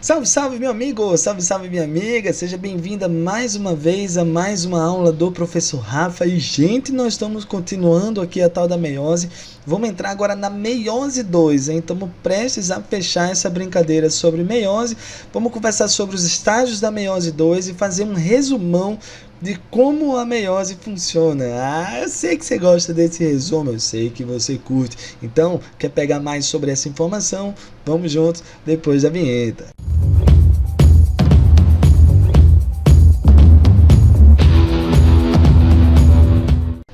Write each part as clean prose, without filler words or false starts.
Salve, salve meu amigo, salve, salve minha amiga, seja bem-vinda mais uma vez a mais uma aula do professor Rafa. E gente, nós estamos continuando aqui a tal da meiose. Vamos entrar agora na meiose 2, hein? Estamos prestes a fechar essa brincadeira sobre meiose. Vamos conversar sobre os estágios da meiose 2 e fazer um resumão de como a meiose funciona. Eu sei que você gosta desse resumo, eu sei que você curte. Então, quer pegar mais sobre essa informação? Vamos juntos depois da vinheta.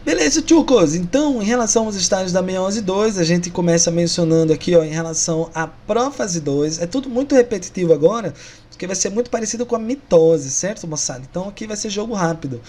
Beleza, tchucos? Então, em relação aos estágios da meiose 2, a gente começa mencionando aqui, ó, em relação à prófase 2. É tudo muito repetitivo agora, porque vai ser muito parecido com a mitose, certo, moçada? Então, aqui vai ser jogo rápido,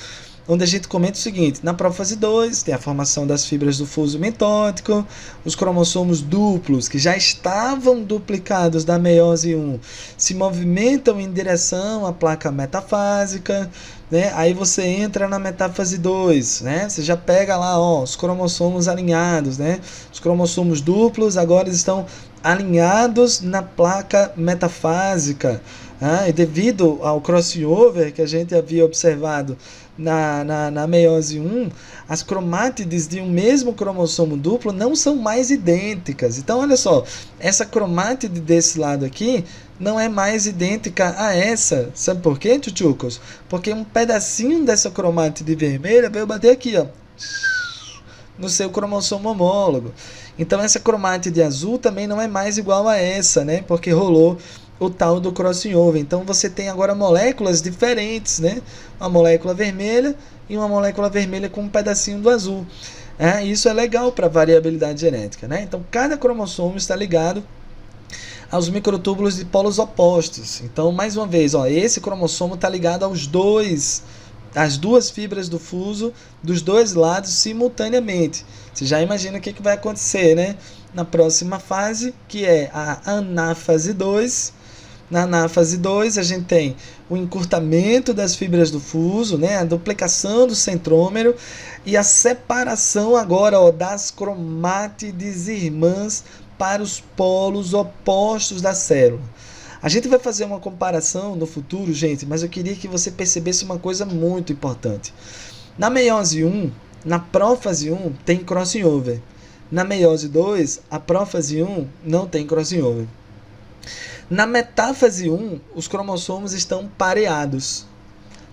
onde a gente comenta o seguinte: na prófase 2 tem a formação das fibras do fuso mitótico, os cromossomos duplos, que já estavam duplicados da meiose 1, se movimentam em direção à placa metafásica, né? Aí você entra na metáfase 2, né? Você já pega lá, ó, os cromossomos alinhados, né? Os cromossomos duplos agora estão alinhados na placa metafásica. E devido ao crossover que a gente havia observado na meiose 1, as cromátides de um mesmo cromossomo duplo não são mais idênticas. Então, olha só, essa cromátide desse lado aqui não é mais idêntica a essa. Sabe por quê, tchutchucos? Porque um pedacinho dessa cromátide vermelha veio bater aqui, ó, no seu cromossomo homólogo. Então, essa cromátide azul também não é mais igual a essa, né? Porque rolou o tal do crossover. Então você tem agora moléculas diferentes, né? Uma molécula vermelha e uma molécula vermelha com um pedacinho do azul. Isso é legal para variabilidade genética, né? Então cada cromossomo está ligado aos microtúbulos de polos opostos. Então, mais uma vez, ó, esse cromossomo está ligado às duas fibras do fuso dos dois lados simultaneamente. Você já imagina o que vai acontecer, né? Na próxima fase, que é a anáfase 2. Na anáfase 2, a gente tem o encurtamento das fibras do fuso, né? A duplicação do centrômero e a separação agora, ó, das cromátides irmãs para os polos opostos da célula. A gente vai fazer uma comparação no futuro, gente, mas eu queria que você percebesse uma coisa muito importante. Na meiose 1, na prófase 1, tem crossover. Na meiose 2, a prófase 1 não tem crossover. Na metáfase 1, os cromossomos estão pareados.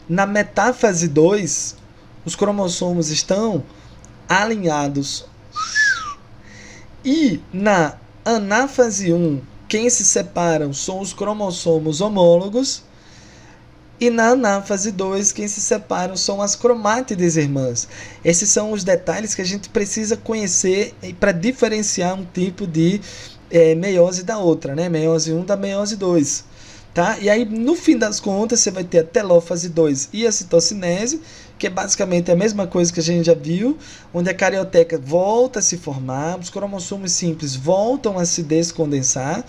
Na metáfase 2, os cromossomos estão alinhados. E na anáfase 1, quem se separam são os cromossomos homólogos. E na anáfase 2, quem se separam são as cromátides irmãs. Esses são os detalhes que a gente precisa conhecer para diferenciar um tipo de meiose da outra, né? Meiose 1 da meiose 2. Tá? E aí, no fim das contas, você vai ter a telófase 2 e a citocinese, que é basicamente a mesma coisa que a gente já viu, onde a carioteca volta a se formar, os cromossomos simples voltam a se descondensar.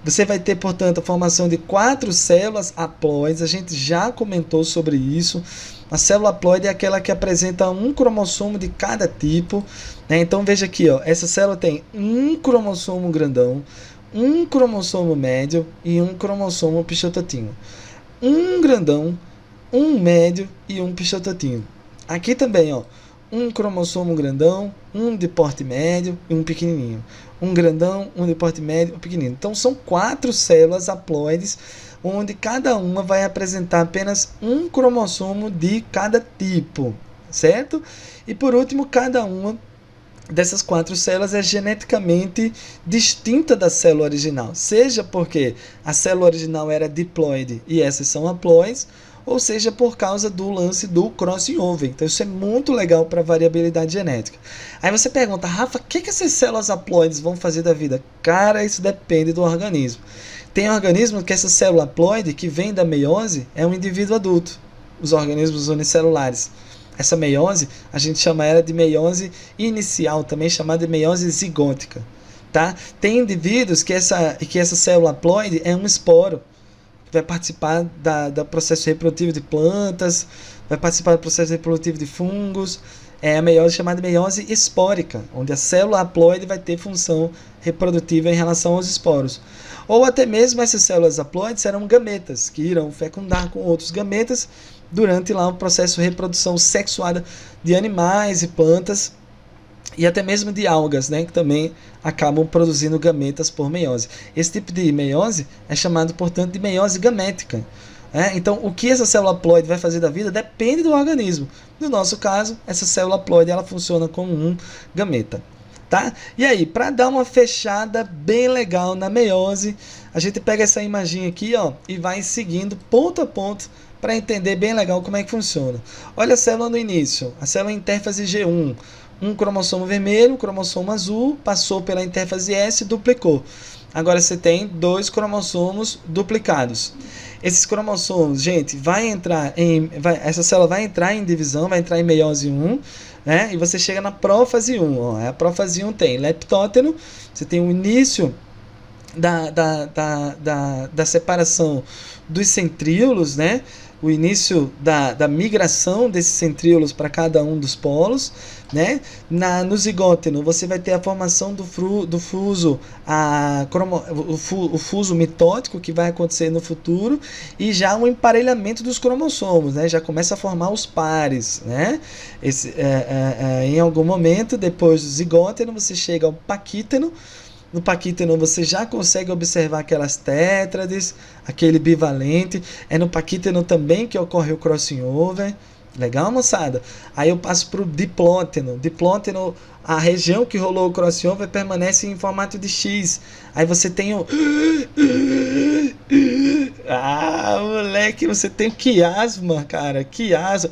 Você vai ter, portanto, a formação de 4 células haploides. A gente já comentou sobre isso. A célula haploide é aquela que apresenta um cromossomo de cada tipo, né? Então veja aqui, ó, essa célula tem um cromossomo grandão, um cromossomo médio e um cromossomo pichototinho. Um grandão, um médio e um pichototinho. Aqui também, ó, um cromossomo grandão, um de porte médio e um pequenininho. Um grandão, um de porte médio e um pequenininho. Então são 4 células haploides, onde cada uma vai apresentar apenas um cromossomo de cada tipo, certo? E por último, cada uma dessas 4 células é geneticamente distinta da célula original, seja porque a célula original era diploide e essas são haploides, ou seja por causa do lance do crossover. Então isso é muito legal para variabilidade genética. Aí você pergunta: Rafa, o que essas células haploides vão fazer da vida? Cara, isso depende do organismo. Tem organismo que essa célula haploide que vem da meiose é um indivíduo adulto, os organismos unicelulares. Essa meiose, a gente chama ela de meiose inicial, também chamada de meiose zigótica. Tá? Tem indivíduos que essa célula haploide é um esporo, que vai participar do processo reprodutivo de plantas, vai participar do processo reprodutivo de fungos. É a meiose chamada meiose espórica, onde a célula haploide vai ter função reprodutiva em relação aos esporos. Ou até mesmo essas células haploides serão gametas, que irão fecundar com outros gametas durante lá o processo de reprodução sexuada de animais e plantas, e até mesmo de algas, né, que também acabam produzindo gametas por meiose. Esse tipo de meiose é chamado, portanto, de meiose gamética. Então, o que essa célula haploide vai fazer da vida depende do organismo. No nosso caso, essa célula haploide ela funciona como um gameta. Tá? E aí, para dar uma fechada bem legal na meiose, a gente pega essa imagem aqui, ó, e vai seguindo ponto a ponto para entender bem legal como é que funciona. Olha a célula no início, a célula interfase G1. Um cromossomo vermelho, um cromossomo azul, passou pela interfase S e duplicou. Agora você tem 2 cromossomos duplicados. Esses cromossomos, gente, essa célula vai entrar em divisão, vai entrar em meiose 1, né? E você chega na prófase 1. Ó. A prófase 1 tem leptóteno, você tem o início da separação dos centríolos, né? O início da migração desses centríolos para cada um dos polos, né? No zigóteno você vai ter a formação do fuso, o fuso mitótico que vai acontecer no futuro, e já um emparelhamento dos cromossomos, né? Já começa a formar os pares, né? Em algum momento depois do zigóteno você chega ao paquíteno. No paquíteno você já consegue observar aquelas tétrades, aquele bivalente. É no paquíteno também que ocorre o crossing over. Legal, moçada? Aí eu passo para o diplóteno. Diplóteno, a região que rolou o crossing over permanece em formato de X. Aí você tem o... Ah, moleque, você tem quiasma, cara. Quiasma.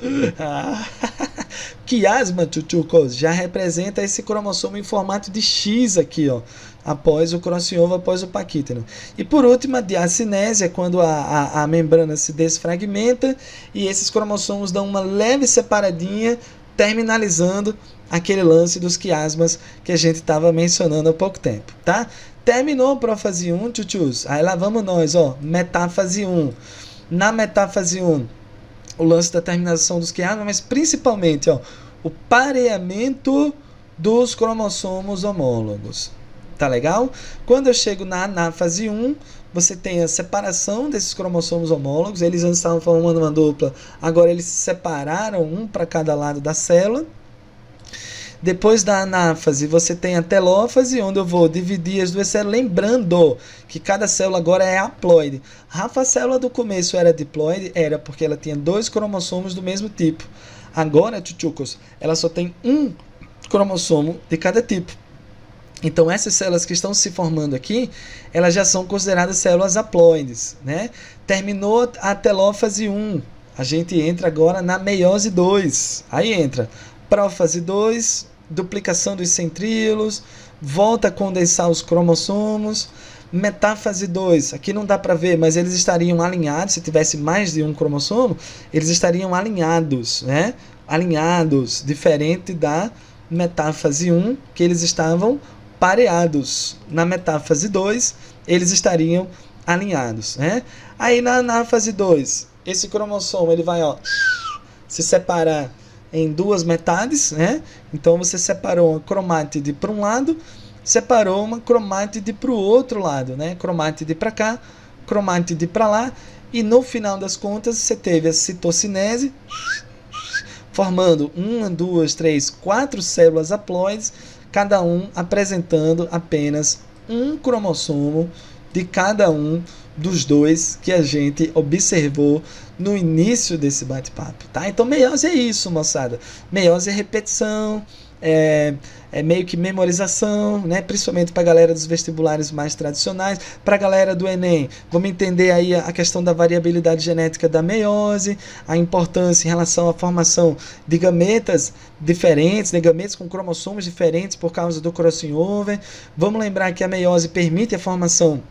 Quiasma, tchutchucos, já representa esse cromossomo em formato de X aqui, ó, após o crossing over, após o paquíteno. E por último, a diacinésia, quando a membrana se desfragmenta e esses cromossomos dão uma leve separadinha, terminalizando aquele lance dos quiasmas que a gente estava mencionando há pouco tempo, tá? Terminou a prófase 1, tchutchus, aí lá vamos nós, ó, metáfase 1. Na metáfase 1, o lance da terminação dos quiasmas, mas principalmente, ó, o pareamento dos cromossomos homólogos. Tá legal? Quando eu chego na anáfase 1, você tem a separação desses cromossomos homólogos. Eles antes estavam formando uma dupla, agora eles se separaram, um para cada lado da célula. Depois da anáfase, você tem a telófase, onde eu vou dividir as duas células, lembrando que cada célula agora é haploide. Rafa, a célula do começo era diploide? Era, porque ela tinha 2 cromossomos do mesmo tipo. Agora, tchutchucos, ela só tem um cromossomo de cada tipo. Então, essas células que estão se formando aqui, elas já são consideradas células haploides, né? Terminou a telófase 1, a gente entra agora na meiose 2. Aí entra prófase 2, duplicação dos centríolos, volta a condensar os cromossomos. Metáfase 2, aqui não dá para ver, mas eles estariam alinhados, se tivesse mais de um cromossomo, eles estariam alinhados, né? Alinhados, diferente da metáfase 1, que eles estavam pareados. Na metáfase 2, eles estariam alinhados, né? Aí na fase 2, esse cromossomo ele vai, ó, se separar em 2 metades, né? Então você separou uma cromátide para um lado, separou uma cromátide para o outro lado, né? Cromátide para cá, cromátide para lá, e no final das contas você teve a citocinese, formando 1, 2, 3, 4 células haploides, cada um apresentando apenas um cromossomo de cada um dos 2 que a gente observou no início desse bate-papo, tá? Então, meiose é isso, moçada. Meiose é repetição, é meio que memorização, né? Principalmente para a galera dos vestibulares mais tradicionais, para a galera do Enem. Vamos entender aí a questão da variabilidade genética da meiose, a importância em relação à formação de gametas diferentes, né? Gametas com cromossomos diferentes por causa do crossing over. Vamos lembrar que a meiose permite a formação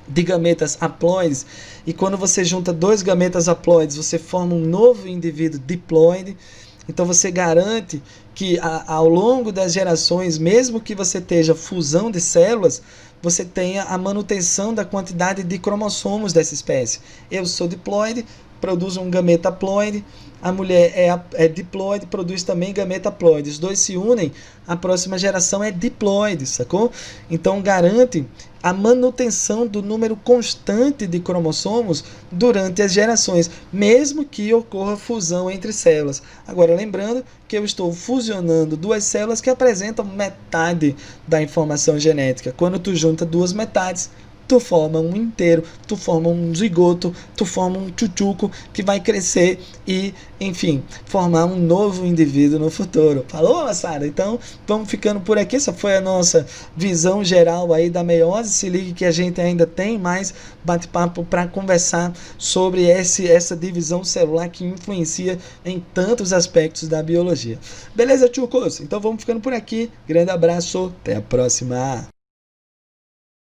de gametas haploides, e quando você junta 2 gametas haploides, você forma um novo indivíduo diploide. Então você garante que ao longo das gerações, mesmo que você esteja fusão de células, você tenha a manutenção da quantidade de cromossomos dessa espécie. Eu sou diploide, produz um gameta haploide, a mulher é diploide, produz também gameta haploide. Os dois se unem, a próxima geração é diploide, sacou? Então garante a manutenção do número constante de cromossomos durante as gerações, mesmo que ocorra fusão entre células. Agora, lembrando que eu estou fusionando duas células que apresentam metade da informação genética. Quando tu junta duas metades, tu forma um inteiro, tu forma um zigoto, tu forma um tchutchuco que vai crescer e, enfim, formar um novo indivíduo no futuro. Falou, moçada? Então, vamos ficando por aqui. Essa foi a nossa visão geral aí da meiose. Se ligue que a gente ainda tem mais bate-papo para conversar sobre essa divisão celular que influencia em tantos aspectos da biologia. Beleza, tchucos? Então, vamos ficando por aqui. Grande abraço, até a próxima!